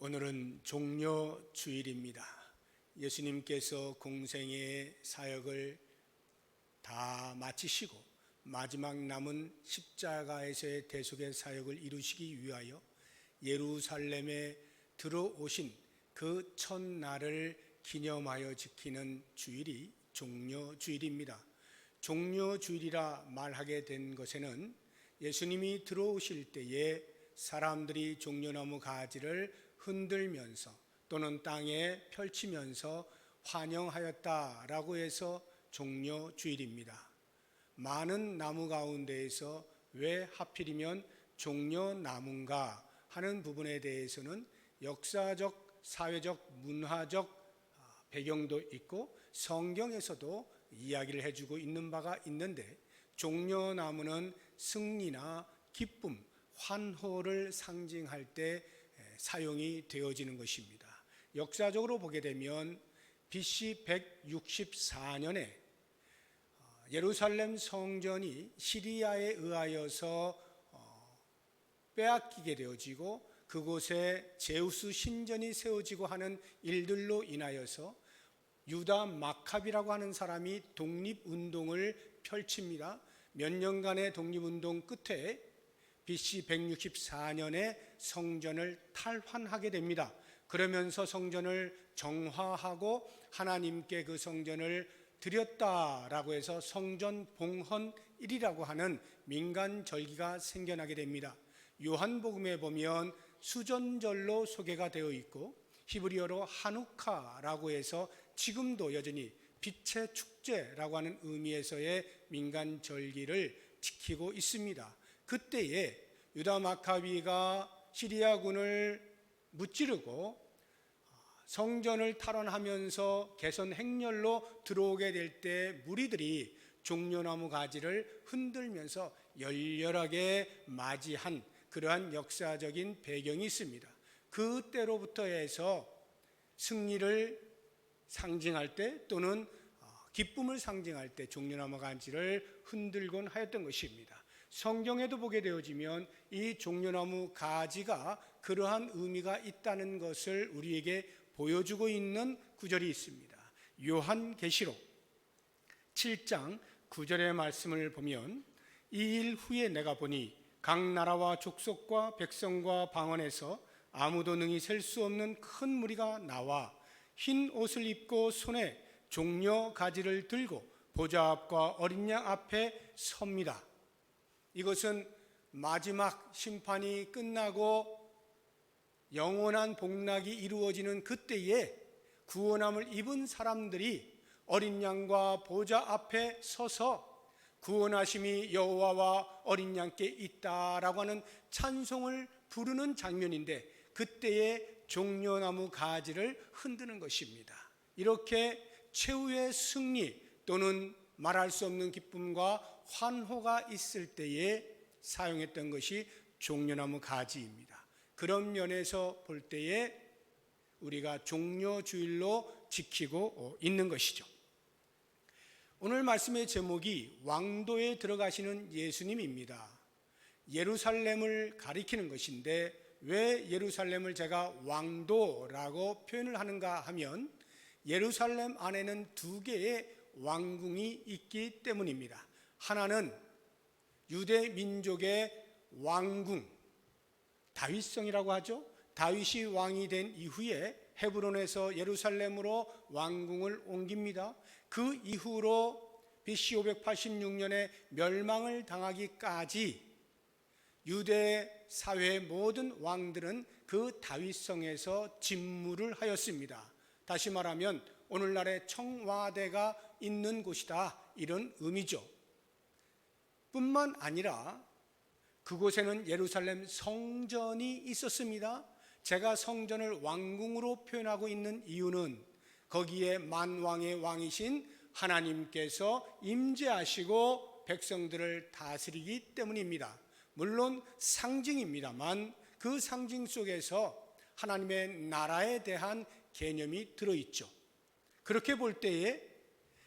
오늘은 종려주일입니다. 예수님께서 공생의 사역을 다 마치시고 마지막 남은 십자가에서의 대속의 사역을 이루시기 위하여 예루살렘에 들어오신 그 첫날을 기념하여 지키는 주일이 종려주일입니다. 종려주일이라 말하게 된 것에는 예수님이 들어오실 때에 사람들이 종려나무 가지를 흔들면서 또는 땅에 펼치면서 환영하였다라고 해서 종려주일입니다. 많은 나무 가운데에서 왜 하필이면 종려나무인가 하는 부분에 대해서는 역사적, 사회적, 문화적 배경도 있고 성경에서도 이야기를 해주고 있는 바가 있는데, 종려나무는 승리나 기쁨, 환호를 상징할 때 사용이 되어지는 것입니다. 역사적으로 보게 되면 BC 164년에 예루살렘 성전이 시리아에 의하여서 빼앗기게 되어지고 그곳에 제우스 신전이 세워지고 하는 일들로 인하여서 유다 마카비라고 하는 사람이 독립운동을 펼칩니다. 몇 년간의 독립운동 끝에 BC 164년에 성전을 탈환하게 됩니다. 그러면서 성전을 정화하고 하나님께 그 성전을 드렸다라고 해서 성전봉헌일이라고 하는 민간 절기가 생겨나게 됩니다. 요한복음에 보면 수전절로 소개가 되어 있고 히브리어로 하누카라고 해서 지금도 여전히 빛의 축제라고 하는 의미에서의 민간 절기를 지키고 있습니다. 그때에 유다 마카비가 시리아군을 무찌르고 성전을 탈환하면서 개선 행렬로 들어오게 될 때 무리들이 종려나무 가지를 흔들면서 열렬하게 맞이한 그러한 역사적인 배경이 있습니다. 그때로부터 해서 승리를 상징할 때 또는 기쁨을 상징할 때 종려나무 가지를 흔들곤 하였던 것입니다. 성경에도 보게 되어지면 이 종려나무 가지가 그러한 의미가 있다는 것을 우리에게 보여주고 있는 구절이 있습니다. 요한계시록 7장 9절의 말씀을 보면 이 일 후에 내가 보니 각 나라와 족속과 백성과 방언에서 아무도 능히 셀 수 없는 큰 무리가 나와 흰 옷을 입고 손에 종려 가지를 들고 보좌 앞과 어린 양 앞에 섭니다. 이것은 마지막 심판이 끝나고 영원한 복락이 이루어지는 그때에 구원함을 입은 사람들이 어린 양과 보좌 앞에 서서 구원하심이 여호와와 어린 양께 있다라고 하는 찬송을 부르는 장면인데, 그때에 종려나무 가지를 흔드는 것입니다. 이렇게 최후의 승리 또는 말할 수 없는 기쁨과 환호가 있을 때에 사용했던 것이 종려나무 가지입니다. 그런 면에서 볼 때에 우리가 종려주일로 지키고 있는 것이죠. 오늘 말씀의 제목이 왕도에 들어가시는 예수님입니다. 예루살렘을 가리키는 것인데 왜 예루살렘을 제가 왕도라고 표현을 하는가 하면 예루살렘 안에는 두 개의 왕궁이 있기 때문입니다. 하나는 유대 민족의 왕궁, 다윗성이라고 하죠. 다윗이 왕이 된 이후에 헤브론에서 예루살렘으로 왕궁을 옮깁니다. 그 이후로 BC 586년에 멸망을 당하기까지 유대 사회의 모든 왕들은 그 다윗성에서 진무를 하였습니다. 다시 말하면 오늘날의 청와대가 있는 곳이다, 이런 의미죠. 뿐만 아니라 그곳에는 예루살렘 성전이 있었습니다. 제가 성전을 왕궁으로 표현하고 있는 이유는 거기에 만왕의 왕이신 하나님께서 임재하시고 백성들을 다스리기 때문입니다. 물론 상징입니다만 그 상징 속에서 하나님의 나라에 대한 개념이 들어있죠. 그렇게 볼 때에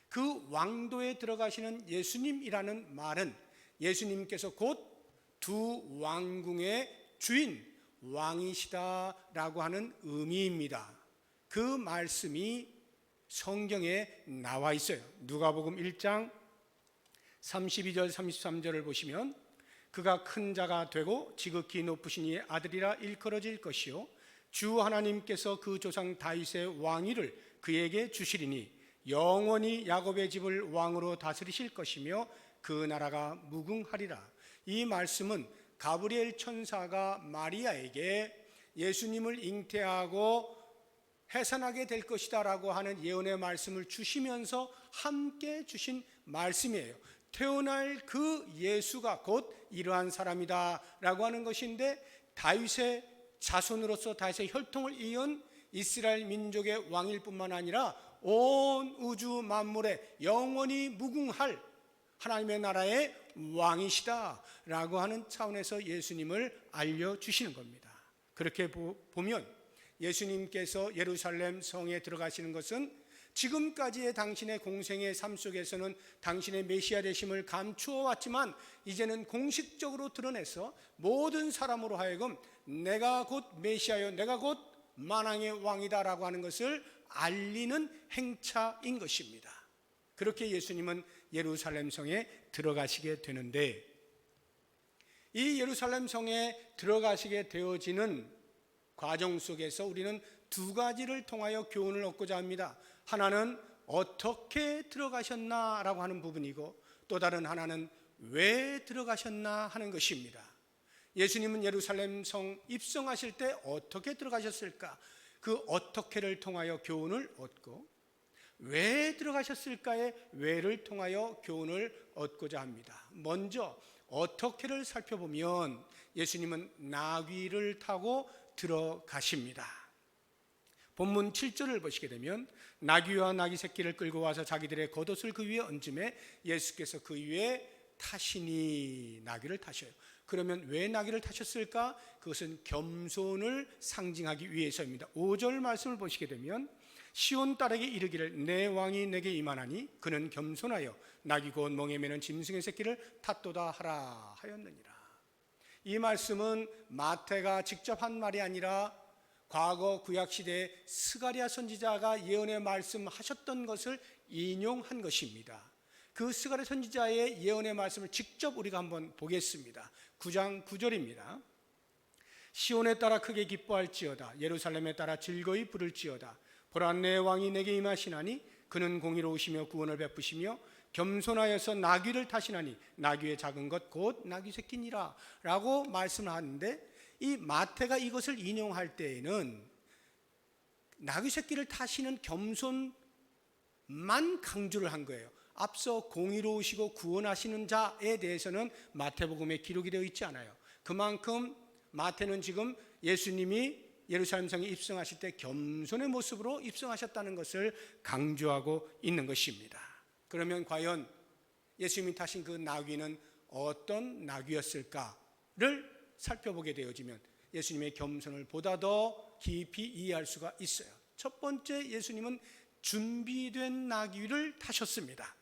그 왕도에 들어가시는 예수님이라는 말은 예수님께서 곧 두 왕궁의 주인, 왕이시다라고 하는 의미입니다. 그 말씀이 성경에 나와 있어요. 누가복음 1장 32절 33절을 보시면 그가 큰 자가 되고 지극히 높으신 이의 아들이라 일컬어질 것이요 주 하나님께서 그 조상 다윗의 왕위를 그에게 주시리니 영원히 야곱의 집을 왕으로 다스리실 것이며 그 나라가 무궁하리라. 이 말씀은 가브리엘 천사가 마리아에게 예수님을 잉태하고 해산하게 될 것이다 라고 하는 예언의 말씀을 주시면서 함께 주신 말씀이에요. 태어날 그 예수가 곧 이러한 사람이다 라고 하는 것인데, 다윗의 자손으로서 다윗의 혈통을 이은 이스라엘 민족의 왕일 뿐만 아니라 온 우주 만물에 영원히 무궁할 하나님의 나라의 왕이시다 라고 하는 차원에서 예수님을 알려주시는 겁니다. 그렇게 보면 예수님께서 예루살렘 성에 들어가시는 것은 지금까지의 당신의 공생의 삶 속에서는 당신의 메시아 되심을 감추어 왔지만 이제는 공식적으로 드러내서 모든 사람으로 하여금 내가 곧 메시아요, 내가 곧 만왕의 왕이다 라고 하는 것을 알리는 행차인 것입니다. 그렇게 예수님은 예루살렘 성에 들어가시게 되는데, 이 예루살렘 성에 들어가시게 되어지는 과정 속에서 우리는 두 가지를 통하여 교훈을 얻고자 합니다. 하나는 어떻게 들어가셨나라고 하는 부분이고, 또 다른 하나는 왜 들어가셨나 하는 것입니다. 예수님은 예루살렘 성 입성하실 때 어떻게 들어가셨을까? 그 어떻게를 통하여 교훈을 얻고, 왜 들어가셨을까의 왜를 통하여 교훈을 얻고자 합니다. 먼저 어떻게를 살펴보면 예수님은 나귀를 타고 들어가십니다. 본문 7절을 보시게 되면 나귀와 나귀 새끼를 끌고 와서 자기들의 겉옷을 그 위에 얹음에 예수께서 그 위에 타시니, 나귀를 타셔요. 그러면 왜 나귀를 타셨을까? 그것은 겸손을 상징하기 위해서입니다. 5절 말씀을 보시게 되면 시온 딸에게 이르기를 내 왕이 내게 임하나니 그는 겸손하여 나귀 곧 멍에 매는 짐승의 새끼를 탔도다 하라 하였느니라. 이 말씀은 마태가 직접 한 말이 아니라 과거 구약시대에 스가랴 선지자가 예언의 말씀하셨던 것을 인용한 것입니다. 그 스가랴 선지자의 예언의 말씀을 직접 우리가 한번 보겠습니다. 9장 9절입니다. 시온에 따라 크게 기뻐할지어다 예루살렘에 따라 즐거이 부를지어다 보라 내 왕이 내게 임하시나니 그는 공의로우시며 구원을 베푸시며 겸손하여서 나귀를 타시나니 나귀의 작은 것 곧 나귀 새끼니라 라고 말씀을 하는데, 이 마태가 이것을 인용할 때에는 나귀 새끼를 타시는 겸손만 강조를 한 거예요. 앞서 공의로우시고 구원하시는 자에 대해서는 마태복음에 기록이 되어 있지 않아요. 그만큼 마태는 지금 예수님이 예루살렘 성에 입성하실 때 겸손의 모습으로 입성하셨다는 것을 강조하고 있는 것입니다. 그러면 과연 예수님이 타신 그 나귀는 어떤 나귀였을까를 살펴보게 되어지면 예수님의 겸손을 보다 더 깊이 이해할 수가 있어요. 첫 번째, 예수님은 준비된 나귀를 타셨습니다.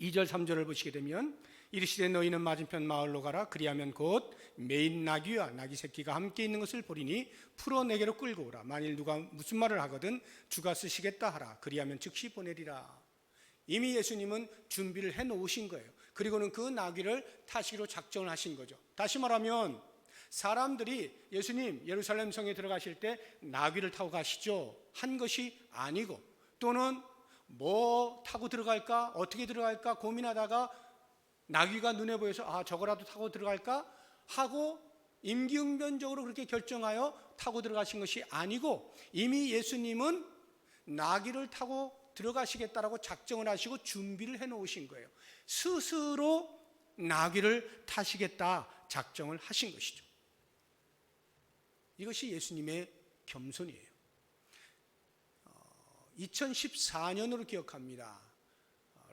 2절 3절을 보시게 되면 이르시되 너희는 맞은편 마을로 가라 그리하면 곧 매인 나귀와 나귀 새끼가 함께 있는 것을 보리니 풀어 내게로 끌고 오라. 만일 누가 무슨 말을 하거든 주가 쓰시겠다 하라. 그리하면 즉시 보내리라. 이미 예수님은 준비를 해놓으신 거예요. 그리고는 그 나귀를 타시기로 작정을 하신 거죠. 다시 말하면 사람들이 예수님 예루살렘 성에 들어가실 때 나귀를 타고 가시죠 한 것이 아니고, 또는 뭐 타고 들어갈까 어떻게 들어갈까 고민하다가 나귀가 눈에 보여서 저거라도 타고 들어갈까 하고 임기응변적으로 그렇게 결정하여 타고 들어가신 것이 아니고, 이미 예수님은 나귀를 타고 들어가시겠다라고 작정을 하시고 준비를 해놓으신 거예요. 스스로 나귀를 타시겠다 작정을 하신 것이죠. 이것이 예수님의 겸손이에요. 2014년으로 기억합니다.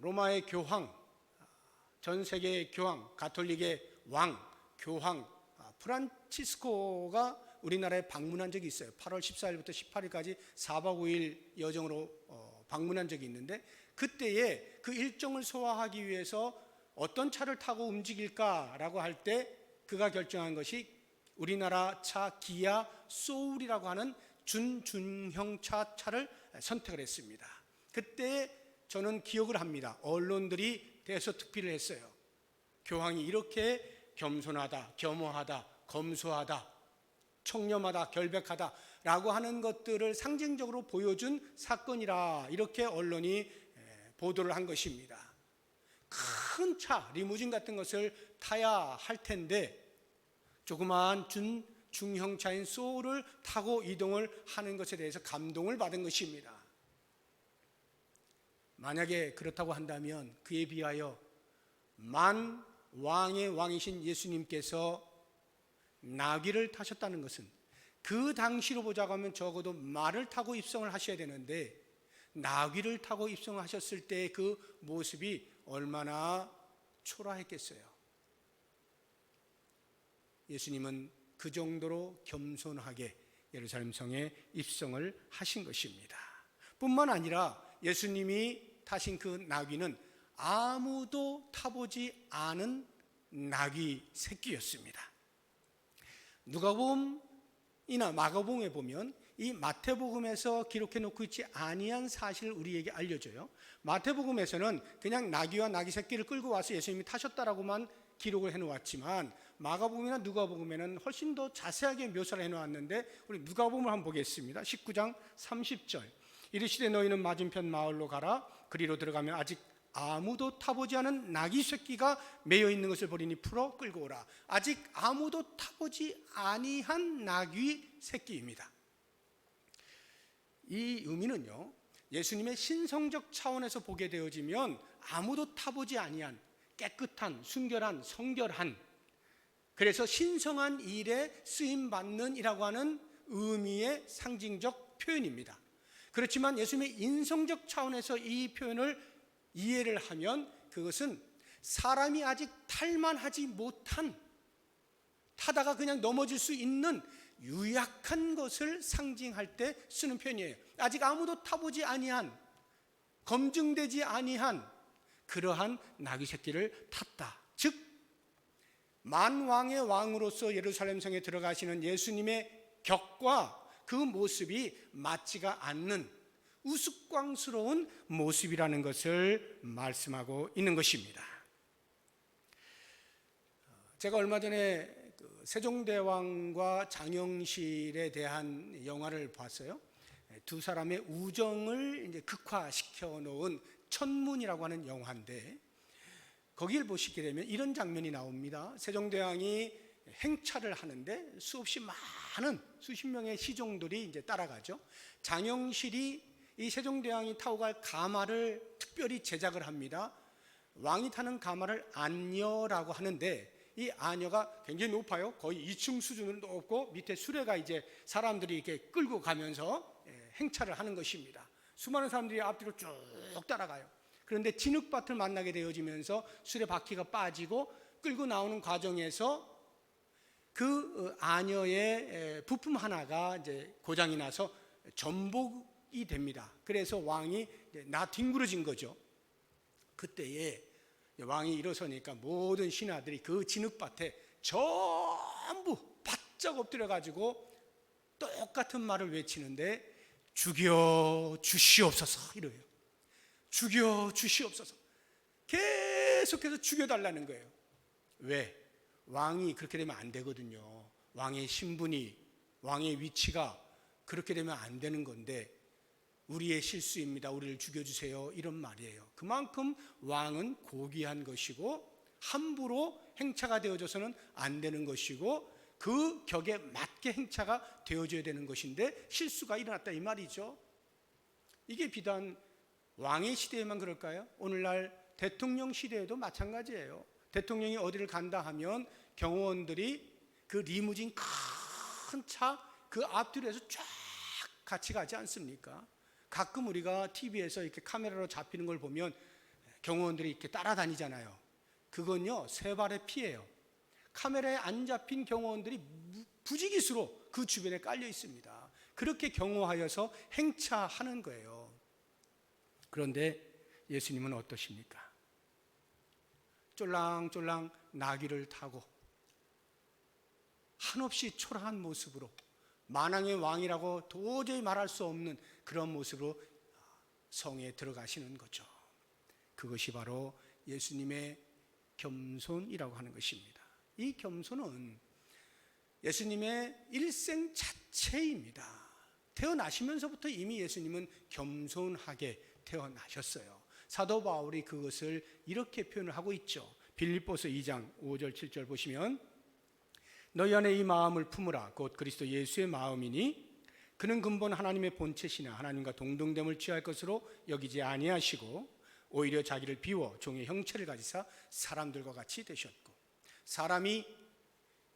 로마의 교황, 전 세계의 교황, 가톨릭의 왕, 교황 프란치스코가 우리나라에 방문한 적이 있어요. 8월 14일부터 18일까지 4박 5일 여정으로 방문한 적이 있는데, 그때에 그 일정을 소화하기 위해서 어떤 차를 타고 움직일까라고 할 때 그가 결정한 것이 우리나라 차 기아 소울이라고 하는 준중형차 차를 선택을 했습니다. 그때 저는 기억을 합니다. 언론들이 대서특필을 했어요. 교황이 이렇게 겸손하다, 겸허하다, 검소하다, 청렴하다, 결백하다 라고 하는 것들을 상징적으로 보여준 사건이라 이렇게 언론이 보도를 한 것입니다. 큰 차, 리무진 같은 것을 타야 할 텐데 조그마한 중형차인 소울을 타고 이동을 하는 것에 대해서 감동을 받은 것입니다. 만약에 그렇다고 한다면 그에 비하여 만 왕의 왕이신 예수님께서 나귀를 타셨다는 것은 그 당시로 보자고 하면 적어도 말을 타고 입성을 하셔야 되는데 나귀를 타고 입성하셨을 때의 그 모습이 얼마나 초라했겠어요. 예수님은 그 정도로 겸손하게 예루살렘 성에 입성을 하신 것입니다. 뿐만 아니라 예수님이 타신 그 나귀는 아무도 타보지 않은 나귀 새끼였습니다. 누가복음이나 마가복음에 보면 이 마태복음에서 기록해 놓고 있지 아니한 사실을 우리에게 알려줘요. 마태복음에서는 그냥 나귀와 나귀 새끼를 끌고 와서 예수님이 타셨다라고만 기록을 해놓았지만 마가복음이나 누가복음에는 훨씬 더 자세하게 묘사를 해놓았는데 우리 누가복음을 한번 보겠습니다. 19장 30절 이르시되 너희는 맞은편 마을로 가라. 그리로 들어가면 아직 아무도 타보지 않은 나귀 새끼가 매여 있는 것을 보리니 풀어 끌고 오라. 아직 아무도 타보지 아니한 나귀 새끼입니다. 이 의미는요, 예수님의 신성적 차원에서 보게 되어지면 아무도 타보지 아니한 깨끗한, 순결한, 성결한, 그래서 신성한 일에 쓰임받는 이라고 하는 의미의 상징적 표현입니다. 그렇지만 예수님의 인성적 차원에서 이 표현을 이해를 하면 그것은 사람이 아직 탈만하지 못한, 타다가 그냥 넘어질 수 있는 유약한 것을 상징할 때 쓰는 표현이에요. 아직 아무도 타보지 아니한, 검증되지 아니한 그러한 나귀 새끼를 탔다. 즉 만왕의 왕으로서 예루살렘 성에 들어가시는 예수님의 격과 그 모습이 맞지가 않는 우스꽝스러운 모습이라는 것을 말씀하고 있는 것입니다. 제가 얼마 전에 세종대왕과 장영실에 대한 영화를 봤어요. 두 사람의 우정을 이제 극화시켜 놓은 천문이라고 하는 영화인데 거기를 보시게 되면 이런 장면이 나옵니다. 세종대왕이 행차를 하는데 수없이 많은 수십 명의 시종들이 이제 따라가죠. 장영실이 이 세종대왕이 타고 갈 가마를 특별히 제작을 합니다. 왕이 타는 가마를 안녀라고 하는데 이 안녀가 굉장히 높아요. 거의 2층 수준으로 높고 밑에 수레가 이제 사람들이 이렇게 끌고 가면서 행차를 하는 것입니다. 수많은 사람들이 앞뒤로 쭉 따라가요. 그런데 진흙밭을 만나게 되어지면서 수레 바퀴가 빠지고 끌고 나오는 과정에서 그 안녀의 부품 하나가 이제 고장이 나서 전복이 됩니다. 그래서 왕이 나 뒹굴어진 거죠. 그때에 왕이 일어서니까 모든 신하들이 그 진흙밭에 전부 바짝 엎드려 가지고 똑같은 말을 외치는데 죽여 주시옵소서 이래요. 죽여 주시옵소서. 계속해서 죽여달라는 거예요. 왜? 왕이 그렇게 되면 안 되거든요. 왕의 신분이, 왕의 위치가 그렇게 되면 안 되는 건데 우리의 실수입니다. 우리를 죽여주세요. 이런 말이에요. 그만큼 왕은 고귀한 것이고 함부로 행차가 되어져서는 안 되는 것이고 그 격에 맞게 행차가 되어져야 되는 것인데 실수가 일어났다 이 말이죠. 이게 비단 왕의 시대에만 그럴까요? 오늘날 대통령 시대에도 마찬가지예요. 대통령이 어디를 간다 하면 경호원들이 그 리무진 큰 차 그 앞뒤로해서 쫙 같이 가지 않습니까? 가끔 우리가 TV에서 이렇게 카메라로 잡히는 걸 보면 경호원들이 이렇게 따라다니잖아요. 그건요 세 발의 피예요. 카메라에 안 잡힌 경호원들이 부지기수로 그 주변에 깔려 있습니다. 그렇게 경호하여서 행차하는 거예요. 그런데 예수님은 어떠십니까? 쫄랑쫄랑 나귀를 타고 한없이 초라한 모습으로 만왕의 왕이라고 도저히 말할 수 없는 그런 모습으로 성에 들어가시는 거죠. 그것이 바로 예수님의 겸손이라고 하는 것입니다. 이 겸손은 예수님의 일생 자체입니다. 태어나시면서부터 이미 예수님은 겸손하게 태어나셨어요. 사도 바울이 그것을 이렇게 표현을 하고 있죠. 빌립보서 2장 5절 7절 보시면 너희 안에 이 마음을 품으라 곧 그리스도 예수의 마음이니 그는 근본 하나님의 본체시나 하나님과 동등됨을 취할 것으로 여기지 아니하시고 오히려 자기를 비워 종의 형체를 가지사 사람들과 같이 되셨고. 사람이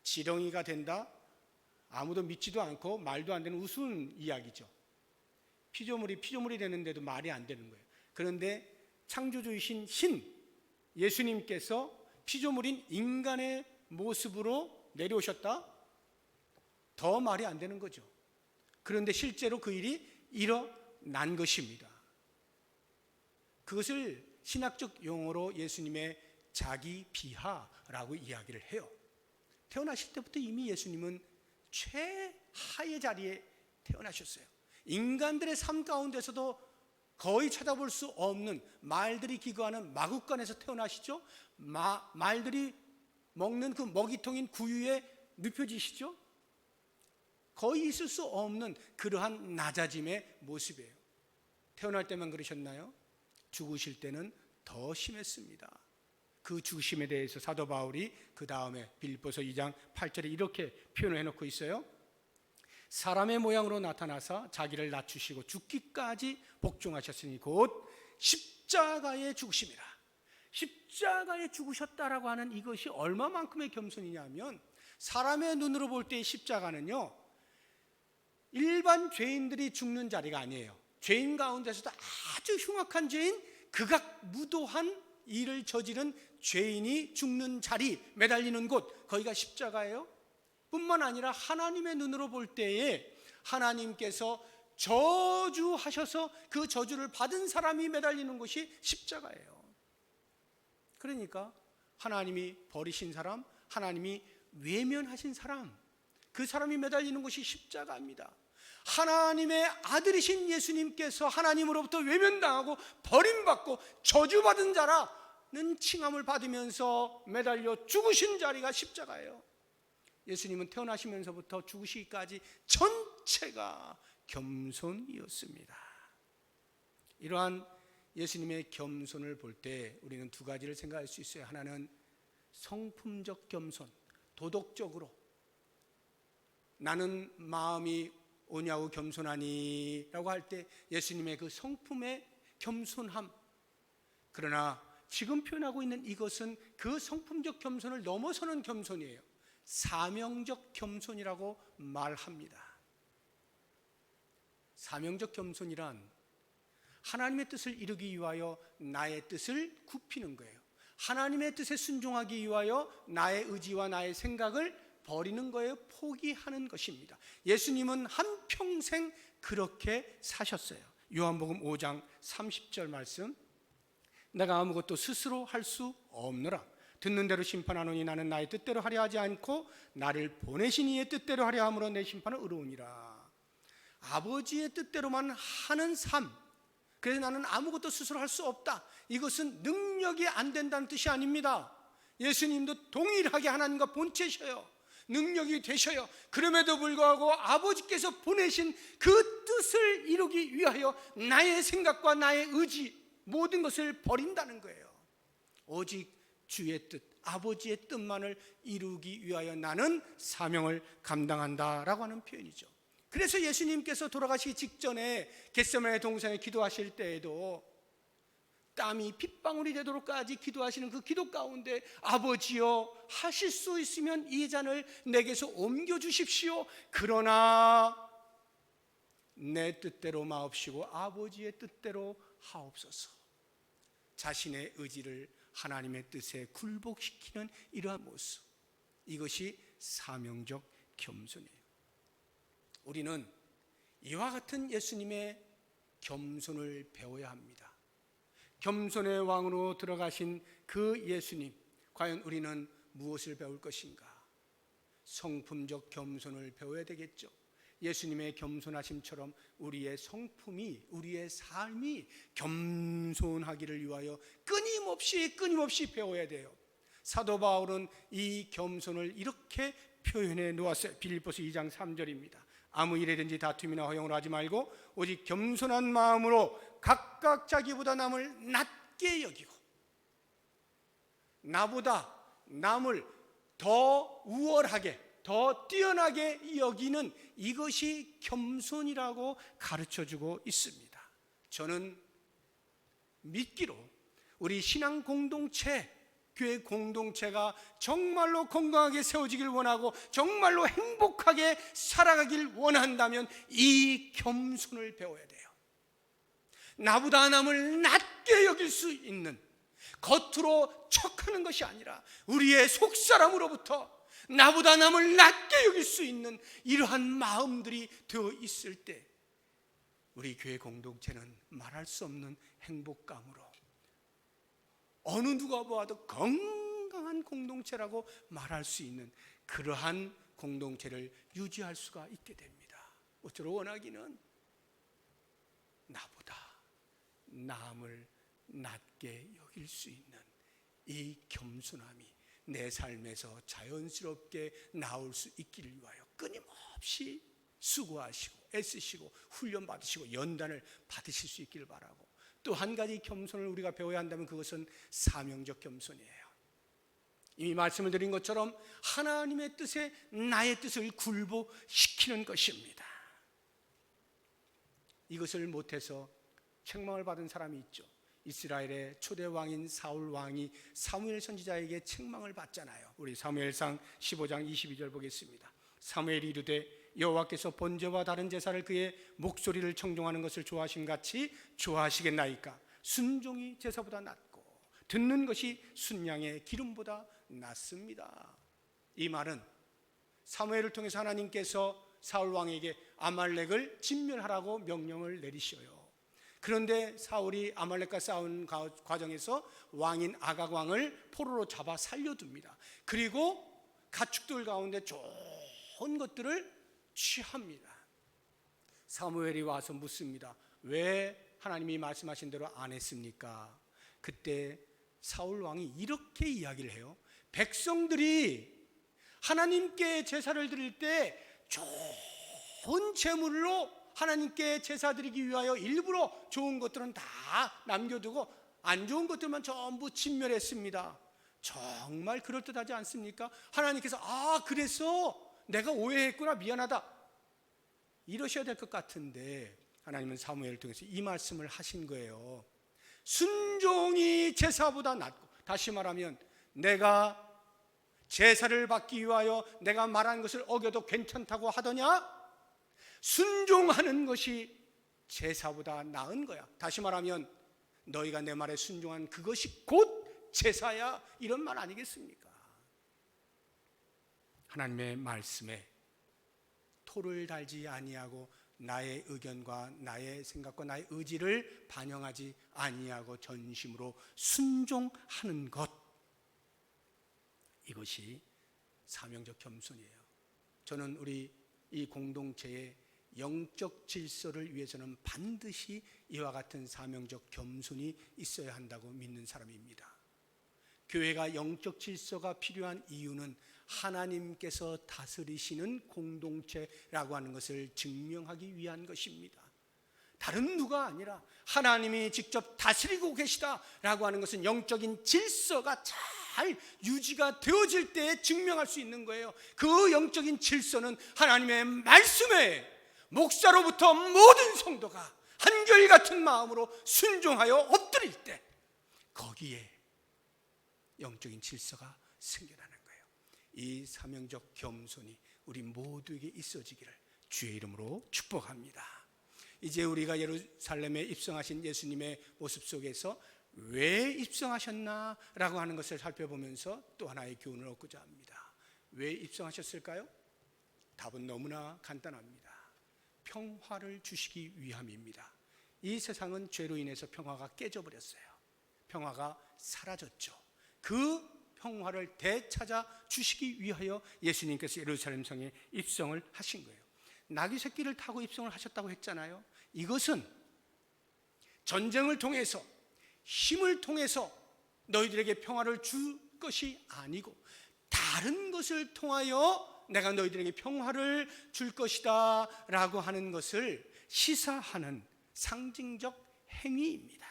지렁이가 된다? 아무도 믿지도 않고 말도 안 되는 우스운 이야기죠. 피조물이 되는데도 말이 안 되는 거예요. 그런데 창조주이신 신 예수님께서 피조물인 인간의 모습으로 내려오셨다? 더 말이 안 되는 거죠. 그런데 실제로 그 일이 일어난 것입니다. 그것을 신학적 용어로 예수님의 자기 비하라고 이야기를 해요. 태어나실 때부터 이미 예수님은 최하의 자리에 태어나셨어요. 인간들의 삶 가운데서도 거의 찾아볼 수 없는 말들이 기거하는 마구간에서 태어나시죠. 말들이 먹는 그 먹이통인 구유에 눕혀지시죠. 거의 있을 수 없는 그러한 낮아짐의 모습이에요. 태어날 때만 그러셨나요? 죽으실 때는 더 심했습니다. 그 죽으심에 대해서 사도 바울이 그 다음에 빌립보서 2장 8절에 이렇게 표현을 해놓고 있어요. 사람의 모양으로 나타나사 자기를 낮추시고 죽기까지 복종하셨으니 곧 십자가에 죽으심이라. 십자가에 죽으셨다라고 하는 이것이 얼마만큼의 겸손이냐면 사람의 눈으로 볼 때의 십자가는요 일반 죄인들이 죽는 자리가 아니에요. 죄인 가운데서도 아주 흉악한 죄인, 극악무도한 일을 저지른 죄인이 죽는 자리, 매달리는 곳, 거기가 십자가예요. 뿐만 아니라 하나님의 눈으로 볼 때에 하나님께서 저주하셔서 그 저주를 받은 사람이 매달리는 곳이 십자가예요. 그러니까 하나님이 버리신 사람, 하나님이 외면하신 사람, 그 사람이 매달리는 곳이 십자가입니다. 하나님의 아들이신 예수님께서 하나님으로부터 외면당하고 버림받고 저주받은 자라는 칭함을 받으면서 매달려 죽으신 자리가 십자가예요. 예수님은 태어나시면서부터 죽으시기까지 전체가 겸손이었습니다. 이러한 예수님의 겸손을 볼 때 우리는 두 가지를 생각할 수 있어요. 하나는 성품적 겸손, 도덕적으로 나는 마음이 오냐고 겸손하니 라고 할 때 예수님의 그 성품의 겸손함. 그러나 지금 표현하고 있는 이것은 그 성품적 겸손을 넘어서는 겸손이에요. 사명적 겸손이라고 말합니다. 사명적 겸손이란 하나님의 뜻을 이루기 위하여 나의 뜻을 굽히는 거예요. 하나님의 뜻에 순종하기 위하여 나의 의지와 나의 생각을 버리는 거예요. 포기하는 것입니다. 예수님은 한평생 그렇게 사셨어요. 요한복음 5장 30절 말씀, 내가 아무것도 스스로 할 수 없노라. 듣는 대로 심판하노니 나는 나의 뜻대로 하려 하지 않고 나를 보내신 이의 뜻대로 하려 함으로 내 심판은 의로우니라. 아버지의 뜻대로만 하는 삶, 그래서 나는 아무것도 스스로 할 수 없다. 이것은 능력이 안 된다는 뜻이 아닙니다. 예수님도 동일하게 하나님과 본체셔요. 능력이 되셔요. 그럼에도 불구하고 아버지께서 보내신 그 뜻을 이루기 위하여 나의 생각과 나의 의지 모든 것을 버린다는 거예요. 오직 주의 뜻, 아버지의 뜻만을 이루기 위하여 나는 사명을 감당한다라고 하는 표현이죠. 그래서 예수님께서 돌아가시기 직전에 겟세마네 동산에 기도하실 때에도 땀이 핏방울이 되도록까지 기도하시는 그 기도 가운데 아버지여 하실 수 있으면 이 잔을 내게서 옮겨주십시오. 그러나 내 뜻대로 마옵시고 아버지의 뜻대로 하옵소서. 자신의 의지를 하나님의 뜻에 굴복시키는 이러한 모습, 이것이 사명적 겸손이에요. 우리는 이와 같은 예수님의 겸손을 배워야 합니다. 겸손의 왕으로 들어가신 그 예수님, 과연 우리는 무엇을 배울 것인가? 성품적 겸손을 배워야 되겠죠. 예수님의 겸손하심처럼 우리의 성품이, 우리의 삶이 겸손하기를 위하여 끊임없이 배워야 돼요. 사도 바울은 이 겸손을 이렇게 표현해 놓았어요. 빌립보서 2장 3절입니다. 아무 일에든지 다툼이나 허용을 하지 말고 오직 겸손한 마음으로 각각 자기보다 남을 낮게 여기고, 나보다 남을 더 우월하게, 더 뛰어나게 여기는 이것이 겸손이라고 가르쳐주고 있습니다. 저는 믿기로 우리 신앙 공동체, 교회 공동체가 정말로 건강하게 세워지길 원하고 정말로 행복하게 살아가길 원한다면 이 겸손을 배워야 돼요. 나보다 남을 낮게 여길 수 있는, 겉으로 척하는 것이 아니라 우리의 속사람으로부터 나보다 남을 낮게 여길 수 있는 이러한 마음들이 되어 있을 때 우리 교회 공동체는 말할 수 없는 행복감으로 어느 누가 보아도 건강한 공동체라고 말할 수 있는 그러한 공동체를 유지할 수가 있게 됩니다. 어쩌러 원하기는 나보다 남을 낮게 여길 수 있는 이 겸손함이 내 삶에서 자연스럽게 나올 수 있기를 위하여 끊임없이 수고하시고 애쓰시고 훈련 받으시고 연단을 받으실 수 있기를 바라고, 또 한 가지 겸손을 우리가 배워야 한다면 그것은 사명적 겸손이에요. 이미 말씀을 드린 것처럼 하나님의 뜻에 나의 뜻을 굴복시키는 것입니다. 이것을 못해서 책망을 받은 사람이 있죠. 이스라엘의 초대 왕인 사울 왕이 사무엘 선지자에게 책망을 받잖아요. 우리 사무엘상 15장 22절 보겠습니다. 사무엘이 이르되 여호와께서 번제와 다른 제사를 그의 목소리를 청종하는 것을 좋아하심같이 좋아하시겠나이까? 순종이 제사보다 낫고 듣는 것이 순양의 기름보다 낫습니다. 이 말은 사무엘을 통해서 하나님께서 사울 왕에게 아말렉을 진멸하라고 명령을 내리셔요. 그런데 사울이 아말렉과 싸운 과정에서 왕인 아각 왕을 포로로 잡아 살려둡니다. 그리고 가축들 가운데 좋은 것들을 취합니다. 사무엘이 와서 묻습니다. 왜 하나님이 말씀하신 대로 안 했습니까? 그때 사울 왕이 이렇게 이야기를 해요. 백성들이 하나님께 제사를 드릴 때 좋은 제물로 하나님께 제사 드리기 위하여 일부러 좋은 것들은 다 남겨두고 안 좋은 것들만 전부 진멸했습니다. 정말 그럴듯하지 않습니까? 하나님께서 그래서 내가 오해했구나, 미안하다, 이러셔야 될 것 같은데 하나님은 사무엘을 통해서 이 말씀을 하신 거예요. 순종이 제사보다 낫고, 다시 말하면 내가 제사를 받기 위하여 내가 말한 것을 어겨도 괜찮다고 하더냐? 순종하는 것이 제사보다 나은 거야. 다시 말하면 너희가 내 말에 순종한 그것이 곧 제사야, 이런 말 아니겠습니까? 하나님의 말씀에 토를 달지 아니하고 나의 의견과 나의 생각과 나의 의지를 반영하지 아니하고 전심으로 순종하는 것, 이것이 사명적 겸손이에요. 저는 우리 이 공동체의 영적 질서를 위해서는 반드시 이와 같은 사명적 겸손이 있어야 한다고 믿는 사람입니다. 교회가 영적 질서가 필요한 이유는 하나님께서 다스리시는 공동체라고 하는 것을 증명하기 위한 것입니다. 다른 누가 아니라 하나님이 직접 다스리고 계시다라고 하는 것은 영적인 질서가 잘 유지가 되어질 때 증명할 수 있는 거예요. 그 영적인 질서는 하나님의 말씀에 목사로부터 모든 성도가 한결같은 마음으로 순종하여 엎드릴 때 거기에 영적인 질서가 생겨나는 거예요. 이 사명적 겸손이 우리 모두에게 있어지기를 주의 이름으로 축복합니다. 이제 우리가 예루살렘에 입성하신 예수님의 모습 속에서 왜 입성하셨나 라고 하는 것을 살펴보면서 또 하나의 교훈을 얻고자 합니다. 왜 입성하셨을까요? 답은 너무나 간단합니다. 평화를 주시기 위함입니다. 이 세상은 죄로 인해서 평화가 깨져버렸어요. 평화가 사라졌죠. 그 평화를 되찾아 주시기 위하여 예수님께서 예루살렘 성에 입성을 하신 거예요. 나귀 새끼를 타고 입성을 하셨다고 했잖아요. 이것은 전쟁을 통해서, 힘을 통해서 너희들에게 평화를 줄 것이 아니고 다른 것을 통하여 내가 너희들에게 평화를 줄 것이다 라고 하는 것을 시사하는 상징적 행위입니다.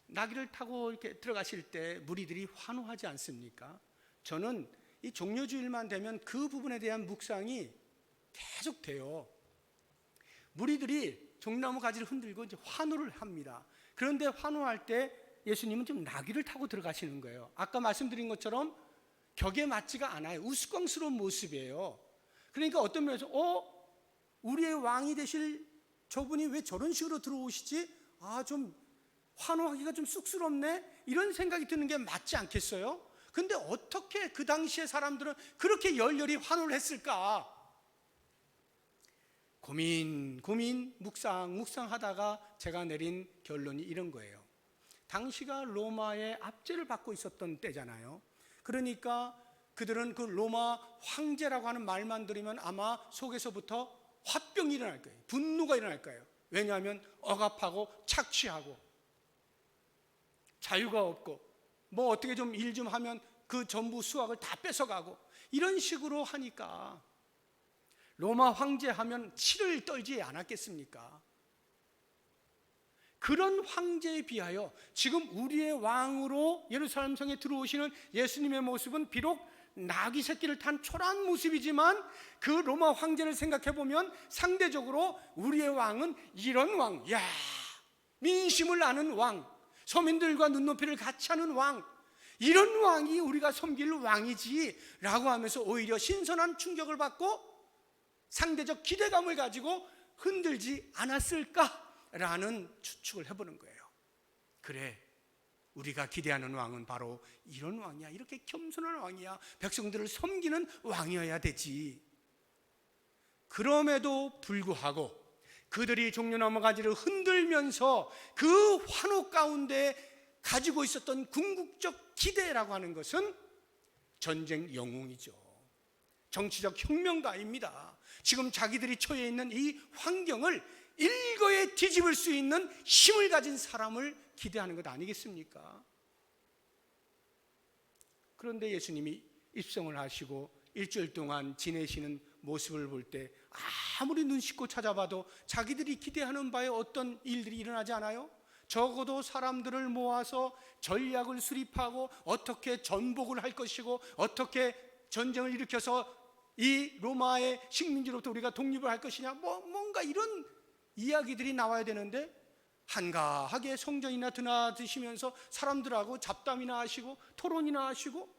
나귀를 타고 이렇게 들어가실 때 무리들이 환호하지 않습니까? 저는 이 종려주일만 되면 그 부분에 대한 묵상이 계속 돼요. 무리들이 종려나무 가지를 흔들고 이제 환호를 합니다. 그런데 환호할 때 예수님은 좀 나귀를 타고 들어가시는 거예요. 아까 말씀드린 것처럼 격에 맞지가 않아요. 우스꽝스러운 모습이에요. 그러니까 어떤 면에서 우리의 왕이 되실 저분이 왜 저런 식으로 들어오시지? 좀 환호하기가 좀 쑥스럽네? 이런 생각이 드는 게 맞지 않겠어요? 근데 어떻게 그 당시의 사람들은 그렇게 열렬히 환호를 했을까? 고민 묵상하다가 제가 내린 결론이 이런 거예요. 당시가 로마의 압제를 받고 있었던 때잖아요. 그러니까 그들은 그 로마 황제라고 하는 말만 들으면 아마 속에서부터 화병이 일어날 거예요. 분노가 일어날 거예요. 왜냐하면 억압하고 착취하고 자유가 없고 뭐 어떻게 좀 일 좀 하면 그 전부 수확을 다 뺏어가고 이런 식으로 하니까 로마 황제 하면 치를 떨지 않았겠습니까? 그런 황제에 비하여 지금 우리의 왕으로 예루살렘 성에 들어오시는 예수님의 모습은 비록 나귀 새끼를 탄 초라한 모습이지만 그 로마 황제를 생각해 보면 상대적으로 우리의 왕은 이런 왕, 민심을 아는 왕, 서민들과 눈높이를 같이 하는 왕, 이런 왕이 우리가 섬길 왕이지 라고 하면서 오히려 신선한 충격을 받고 상대적 기대감을 가지고 흔들지 않았을까라는 추측을 해보는 거예요. 그래, 우리가 기대하는 왕은 바로 이런 왕이야. 이렇게 겸손한 왕이야. 백성들을 섬기는 왕이어야 되지. 그럼에도 불구하고 그들이 종려나무 가지를 흔들면서 그 환호 가운데 가지고 있었던 궁극적 기대라고 하는 것은 전쟁 영웅이죠. 정치적 혁명가입니다. 지금 자기들이 처해 있는 이 환경을 일거에 뒤집을 수 있는 힘을 가진 사람을 기대하는 것 아니겠습니까? 그런데 예수님이 입성을 하시고 일주일 동안 지내시는 모습을 볼 때 아무리 눈 씻고 찾아봐도 자기들이 기대하는 바에 어떤 일들이 일어나지 않아요? 적어도 사람들을 모아서 전략을 수립하고 어떻게 전복을 할 것이고 어떻게 전쟁을 일으켜서 이 로마의 식민지로부터 우리가 독립을 할 것이냐, 뭔가 이런 이야기들이 나와야 되는데 한가하게 성전이나 드나드시면서 사람들하고 잡담이나 하시고 토론이나 하시고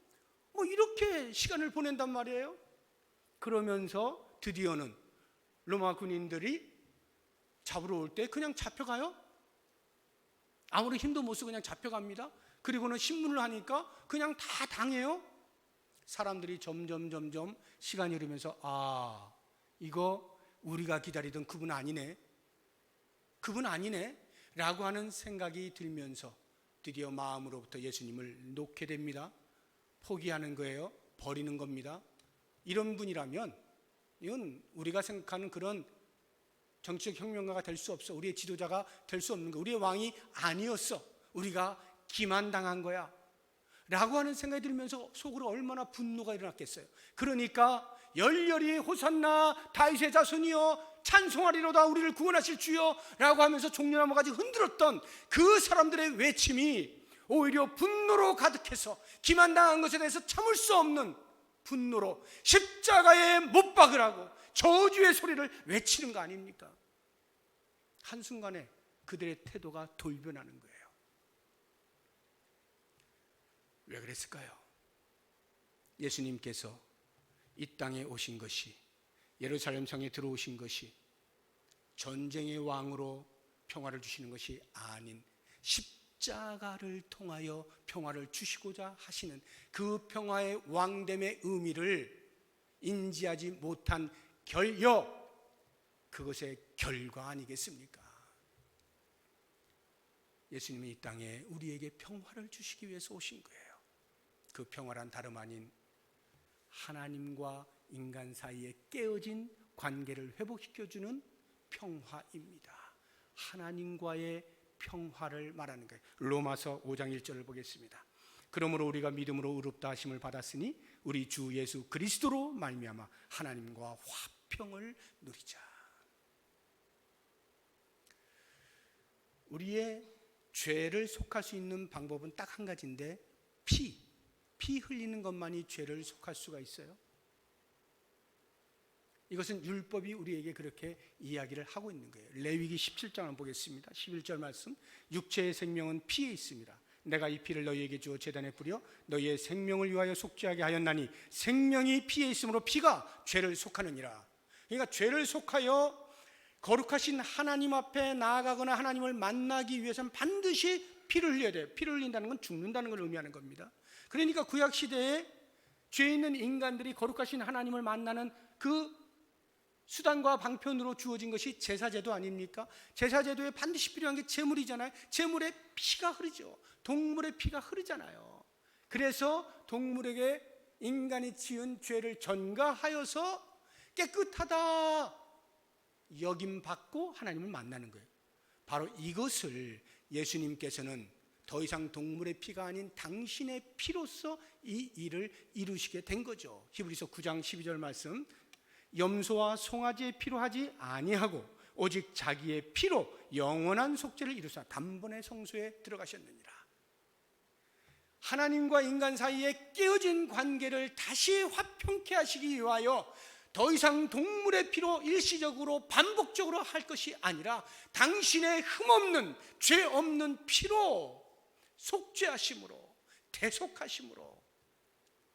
이렇게 시간을 보낸단 말이에요. 그러면서 드디어는 로마 군인들이 잡으러 올 때 그냥 잡혀가요. 아무리 힘도 못 쓰고 그냥 잡혀갑니다. 그리고는 신문을 하니까 그냥 다 당해요. 사람들이 점점 시간이 흐르면서 이거 우리가 기다리던 그분 아니네 라고 하는 생각이 들면서 드디어 마음으로부터 예수님을 놓게 됩니다. 포기하는 거예요. 버리는 겁니다. 이런 분이라면 이건 우리가 생각하는 그런 정치적 혁명가가 될 수 없어. 우리의 지도자가 될 수 없는 거. 우리의 왕이 아니었어. 우리가 기만당한 거야 라고 하는 생각이 들면서 속으로 얼마나 분노가 일어났겠어요. 그러니까 열렬히 호산나 다윗의 자손이여 찬송하리로다 우리를 구원하실 주여 라고 하면서 종려나무 가지 흔들었던 그 사람들의 외침이 오히려 분노로 가득해서 기만당한 것에 대해서 참을 수 없는 분노로 십자가에 못 박으라고 저주의 소리를 외치는 거 아닙니까? 한순간에 그들의 태도가 돌변하는 거예요. 왜 그랬을까요? 예수님께서 이 땅에 오신 것이, 예루살렘 성에 들어오신 것이 전쟁의 왕으로 평화를 주시는 것이 아닌 십자가를 통하여 평화를 주시고자 하시는 그 평화의 왕됨의 의미를 인지하지 못한 그것의 결과 아니겠습니까? 예수님이 이 땅에 우리에게 평화를 주시기 위해서 오신 거예요. 그 평화란 다름 아닌 하나님과 인간 사이에 깨어진 관계를 회복시켜주는 평화입니다. 하나님과의 평화를 말하는 거예요. 로마서 5장 1절을 보겠습니다. 그러므로 우리가 믿음으로 의롭다 하심을 받았으니 우리 주 예수 그리스도로 말미암아 하나님과 화평을 누리자. 우리의 죄를 속할 수 있는 방법은 딱 한 가지인데 피 흘리는 것만이 죄를 속할 수가 있어요. 이것은 율법이 우리에게 그렇게 이야기를 하고 있는 거예요. 레위기 17장을 보겠습니다. 11절 말씀. 육체의 생명은 피에 있습니다. 내가 이 피를 너희에게 주어 제단에 뿌려 너희의 생명을 위하여 속죄하게 하였나니 생명이 피에 있으므로 피가 죄를 속하느니라. 그러니까 죄를 속하여 거룩하신 하나님 앞에 나아가거나 하나님을 만나기 위해서는 반드시 피를 흘려야 돼요. 피를 흘린다는 건 죽는다는 걸 의미하는 겁니다. 그러니까 구약 시대에 죄 있는 인간들이 거룩하신 하나님을 만나는 그 수단과 방편으로 주어진 것이 제사제도 아닙니까? 제사제도에 반드시 필요한 게 제물이잖아요. 제물에 피가 흐르죠. 동물의 피가 흐르잖아요. 그래서 동물에게 인간이 지은 죄를 전가하여서 깨끗하다 여김받고 하나님을 만나는 거예요. 바로 이것을 예수님께서는 더 이상 동물의 피가 아닌 당신의 피로서 이 일을 이루시게 된 거죠. 히브리서 9장 12절 말씀. 염소와 송아지의 피로 하지 아니하고 오직 자기의 피로 영원한 속죄를 이루사 단번에 성소에 들어가셨느니라. 하나님과 인간 사이에 깨어진 관계를 다시 화평케 하시기 위하여 더 이상 동물의 피로 일시적으로 반복적으로 할 것이 아니라 당신의 흠없는 죄 없는 피로 속죄하심으로 대속하심으로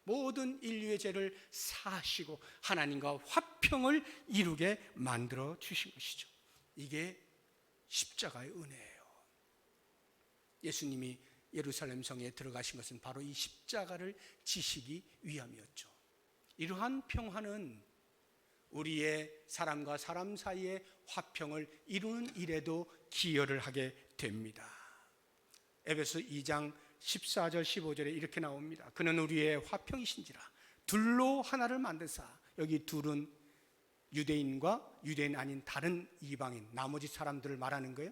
모든 인류의 죄를 사하시고 하나님과 화평을 이루게 만들어 주신 것이죠. 이게 십자가의 은혜예요. 예수님이 예루살렘 성에 들어가신 것은 바로 이 십자가를 지시기 위함이었죠. 이러한 평화는 우리의 사람과 사람 사이의 화평을 이루는 일에도 기여를 하게 됩니다. 에베소 2장 14절 15절에 이렇게 나옵니다. 그는 우리의 화평이신지라 둘로 하나를 만드사. 여기 둘은 유대인과 유대인 아닌 다른 이방인 나머지 사람들을 말하는 거예요.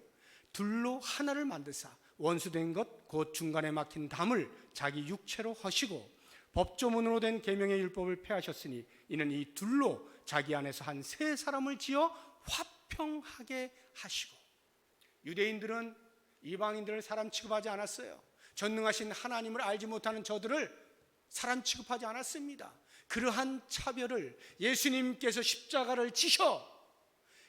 둘로 하나를 만드사 원수된 것 곧 중간에 막힌 담을 자기 육체로 허시고 법조문으로 된 계명의 율법을 폐하셨으니 이는 이 둘로 자기 안에서 한 세 사람을 지어 화평하게 하시고. 유대인들은 이방인들을 사람 취급하지 않았어요. 전능하신 하나님을 알지 못하는 저들을 사람 취급하지 않았습니다. 그러한 차별을 예수님께서 십자가를 지셔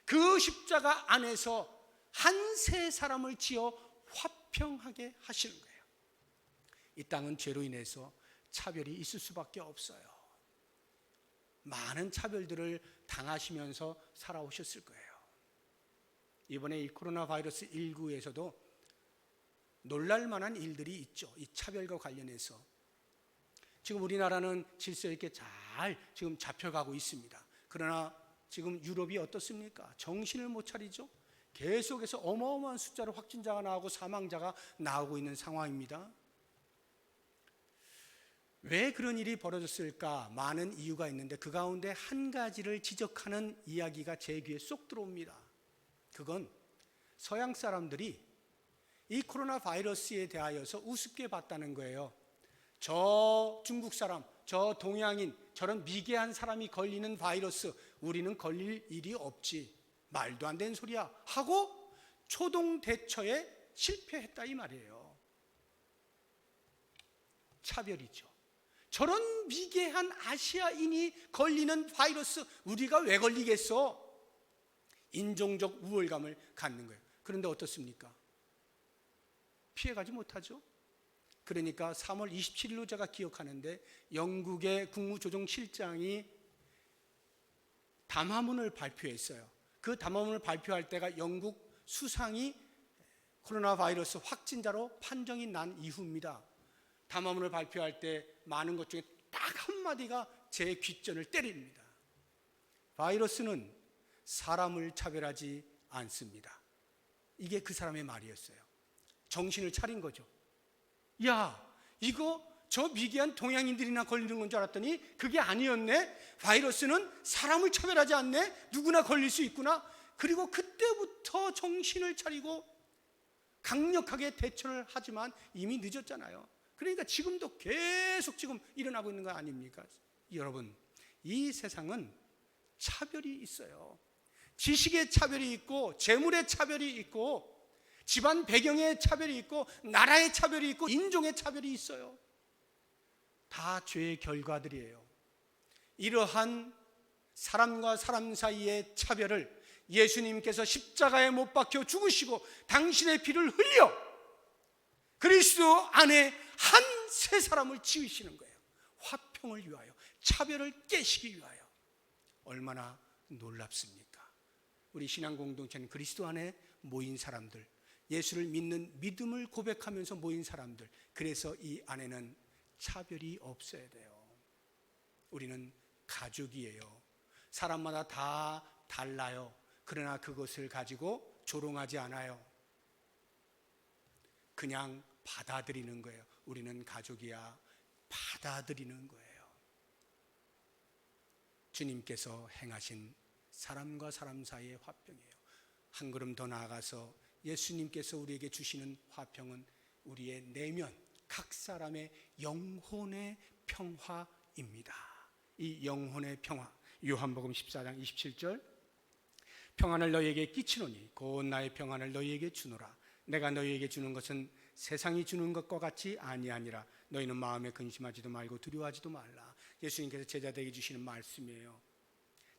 그 십자가 안에서 한 세 사람을 지어 화평하게 하시는 거예요. 이 땅은 죄로 인해서 차별이 있을 수밖에 없어요. 많은 차별들을 당하시면서 살아오셨을 거예요. 이번에 이 코로나 바이러스 19에서도 놀랄 만한 일들이 있죠. 이 차별과 관련해서 지금 우리나라는 질서 있게 잘 지금 잡혀가고 있습니다. 그러나 지금 유럽이 어떻습니까? 정신을 못 차리죠. 계속해서 어마어마한 숫자로 확진자가 나오고 사망자가 나오고 있는 상황입니다. 왜 그런 일이 벌어졌을까? 많은 이유가 있는데 그 가운데 한 가지를 지적하는 이야기가 제 귀에 쏙 들어옵니다. 그건 서양 사람들이 이 코로나 바이러스에 대하여서 우습게 봤다는 거예요. 저 중국 사람, 저 동양인, 저런 미개한 사람이 걸리는 바이러스 우리는 걸릴 일이 없지. 말도 안 되는 소리야 하고 초동 대처에 실패했다 이 말이에요. 차별이죠. 저런 미개한 아시아인이 걸리는 바이러스 우리가 왜 걸리겠어? 인종적 우월감을 갖는 거예요. 그런데 어떻습니까? 피해가지 못하죠. 그러니까 3월 27일로 제가 기억하는데 영국의 국무조정실장이 담화문을 발표했어요. 그 담화문을 발표할 때가 영국 수상이 코로나 바이러스 확진자로 판정이 난 이후입니다. 담화문을 발표할 때 많은 것 중에 딱 한마디가 제 귓전을 때립니다. 바이러스는 사람을 차별하지 않습니다. 이게 그 사람의 말이었어요. 정신을 차린 거죠. 야, 이거 저 미개한 동양인들이나 걸리는 건 줄 알았더니 그게 아니었네. 바이러스는 사람을 차별하지 않네. 누구나 걸릴 수 있구나. 그리고 그때부터 정신을 차리고 강력하게 대처를 하지만 이미 늦었잖아요. 그러니까 지금도 계속 지금 일어나고 있는 거 아닙니까? 여러분, 이 세상은 차별이 있어요. 지식의 차별이 있고, 재물의 차별이 있고, 집안 배경의 차별이 있고, 나라의 차별이 있고, 인종의 차별이 있어요. 다 죄의 결과들이에요. 이러한 사람과 사람 사이의 차별을 예수님께서 십자가에 못 박혀 죽으시고 당신의 피를 흘려 그리스도 안에 한 세 사람을 지으시는 거예요. 화평을 위하여, 차별을 깨시기 위하여. 얼마나 놀랍습니까? 우리 신앙 공동체는 그리스도 안에 모인 사람들, 예수를 믿는 믿음을 고백하면서 모인 사람들, 그래서 이 안에는 차별이 없어야 돼요. 우리는 가족이에요. 사람마다 다 달라요. 그러나 그것을 가지고 조롱하지 않아요. 그냥 받아들이는 거예요. 우리는 가족이야. 받아들이는 거예요. 주님께서 행하신 사람과 사람 사이의 화평이에요. 한 걸음 더 나아가서 예수님께서 우리에게 주시는 화평은 우리의 내면, 각 사람의 영혼의 평화입니다. 이 영혼의 평화, 요한복음 14장 27절, 평안을 너희에게 끼치노니 곧 나의 평안을 너희에게 주노라. 내가 너희에게 주는 것은 세상이 주는 것과 같이 아니하니라. 너희는 마음에 근심하지도 말고 두려워하지도 말라. 예수님께서 제자들에게 주시는 말씀이에요.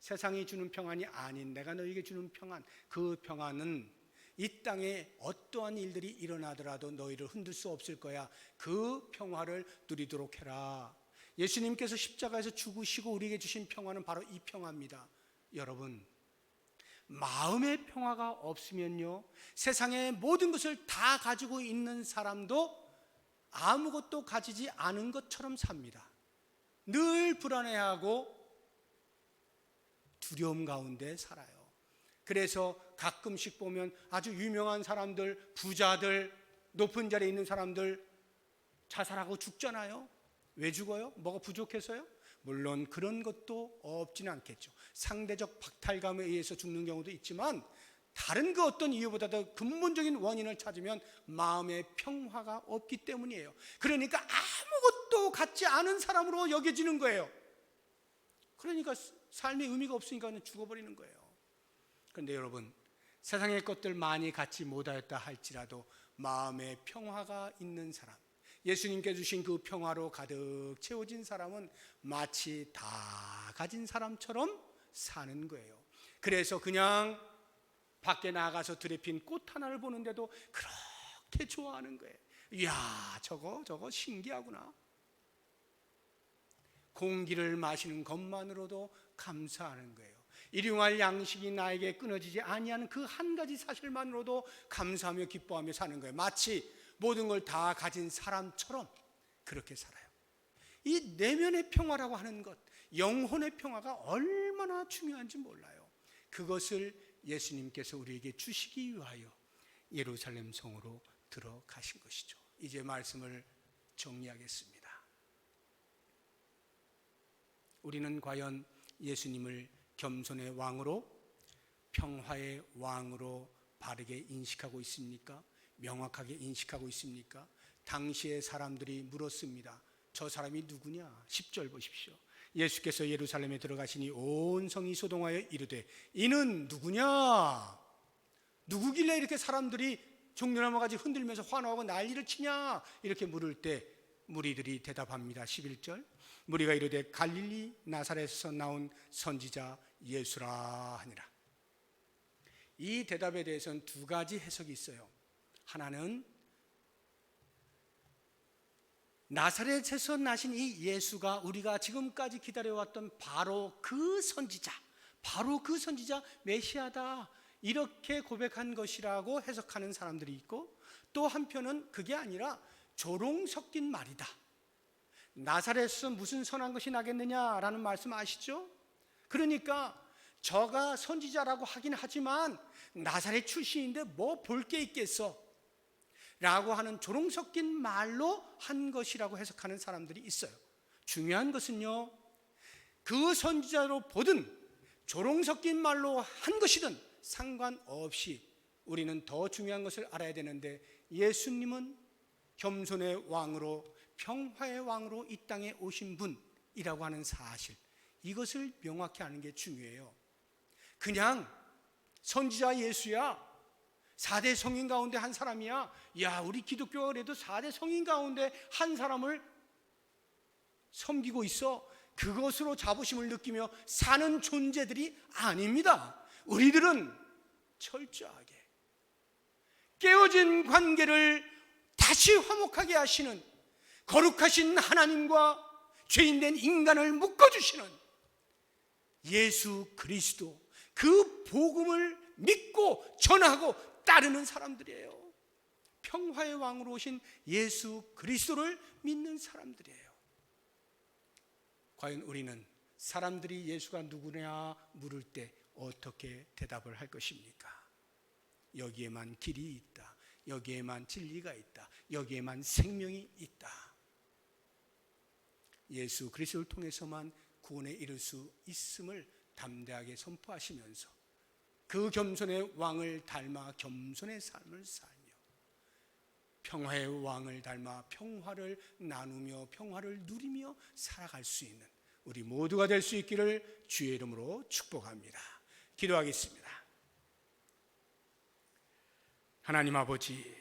세상이 주는 평안이 아닌 내가 너희에게 주는 평안, 그 평안은 이 땅에 어떠한 일들이 일어나더라도 너희를 흔들 수 없을 거야. 그 평화를 누리도록 해라. 예수님께서 십자가에서 죽으시고 우리에게 주신 평화는 바로 이 평화입니다. 여러분, 마음의 평화가 없으면요, 세상의 모든 것을 다 가지고 있는 사람도 아무것도 가지지 않은 것처럼 삽니다. 늘 불안해하고 두려움 가운데 살아요. 그래서 가끔씩 보면 아주 유명한 사람들, 부자들, 높은 자리에 있는 사람들 자살하고 죽잖아요. 왜 죽어요? 뭐가 부족해서요? 물론 그런 것도 없지는 않겠죠. 상대적 박탈감에 의해서 죽는 경우도 있지만 다른 그 어떤 이유보다 더 근본적인 원인을 찾으면 마음의 평화가 없기 때문이에요. 그러니까 아무것도 갖지 않은 사람으로 여겨지는 거예요. 그러니까 삶의 의미가 없으니까 죽어버리는 거예요. 그런데 여러분, 세상의 것들 많이 갖지 못하였다 할지라도 마음의 평화가 있는 사람, 예수님께 주신 그 평화로 가득 채워진 사람은 마치 다 가진 사람처럼 사는 거예요. 그래서 그냥 밖에 나가서 들에 핀 꽃 하나를 보는데도 그렇게 좋아하는 거예요. 이야, 저거 신기하구나. 공기를 마시는 것만으로도 감사하는 거예요. 일용할 양식이 나에게 끊어지지 아니하는 그 한 가지 사실만으로도 감사하며 기뻐하며 사는 거예요. 마치 모든 걸 다 가진 사람처럼 그렇게 살아요. 이 내면의 평화라고 하는 것, 영혼의 평화가 얼마나 중요한지 몰라요. 그것을 예수님께서 우리에게 주시기 위하여 예루살렘 성으로 들어가신 것이죠. 이제 말씀을 정리하겠습니다. 우리는 과연 예수님을 겸손의 왕으로, 평화의 왕으로 바르게 인식하고 있습니까? 명확하게 인식하고 있습니까? 당시의 사람들이 물었습니다. 저 사람이 누구냐? 10절 보십시오. 예수께서 예루살렘에 들어가시니 온 성이 소동하여 이르되 이는 누구냐? 누구길래 이렇게 사람들이 종려나무가지 흔들면서 환호하고 난리를 치냐? 이렇게 물을 때 무리들이 대답합니다. 11절, 무리가 이르되 갈릴리 나사렛에서 나온 선지자 예수라 하니라. 이 대답에 대해서는 두 가지 해석이 있어요. 하나는 나사렛에서 나신 이 예수가 우리가 지금까지 기다려왔던 바로 그 선지자 메시아다, 이렇게 고백한 것이라고 해석하는 사람들이 있고, 또 한편은 그게 아니라 조롱 섞인 말이다. 나사렛에서 무슨 선한 것이 나겠느냐라는 말씀 아시죠? 그러니까 저가 선지자라고 하긴 하지만 나사렛 출신인데 뭐 볼 게 있겠어. 라고 하는 조롱 섞인 말로 한 것이라고 해석하는 사람들이 있어요. 중요한 것은요, 그 선지자로 보든 조롱 섞인 말로 한 것이든 상관없이 우리는 더 중요한 것을 알아야 되는데, 예수님은 겸손의 왕으로, 평화의 왕으로 이 땅에 오신 분이라고 하는 사실, 이것을 명확히 아는 게 중요해요. 그냥 선지자 예수야, 4대 성인 가운데 한 사람이야, 야 우리 기독교가 그래도 4대 성인 가운데 한 사람을 섬기고 있어, 그것으로 자부심을 느끼며 사는 존재들이 아닙니다. 우리들은 철저하게 깨어진 관계를 다시 화목하게 하시는 거룩하신 하나님과 죄인된 인간을 묶어주시는 예수 그리스도, 그 복음을 믿고 전하고 따르는 사람들이에요. 평화의 왕으로 오신 예수 그리스도를 믿는 사람들이에요. 과연 우리는 사람들이 예수가 누구냐 물을 때 어떻게 대답을 할 것입니까? 여기에만 길이 있다, 여기에만 진리가 있다, 여기에만 생명이 있다. 예수 그리스도를 통해서만 구원에 이를 수 있음을 담대하게 선포하시면서 그 겸손의 왕을 닮아 겸손의 삶을 살며, 평화의 왕을 닮아 평화를 나누며 평화를 누리며 살아갈 수 있는 우리 모두가 될 수 있기를 주의 이름으로 축복합니다. 기도하겠습니다. 하나님 아버지,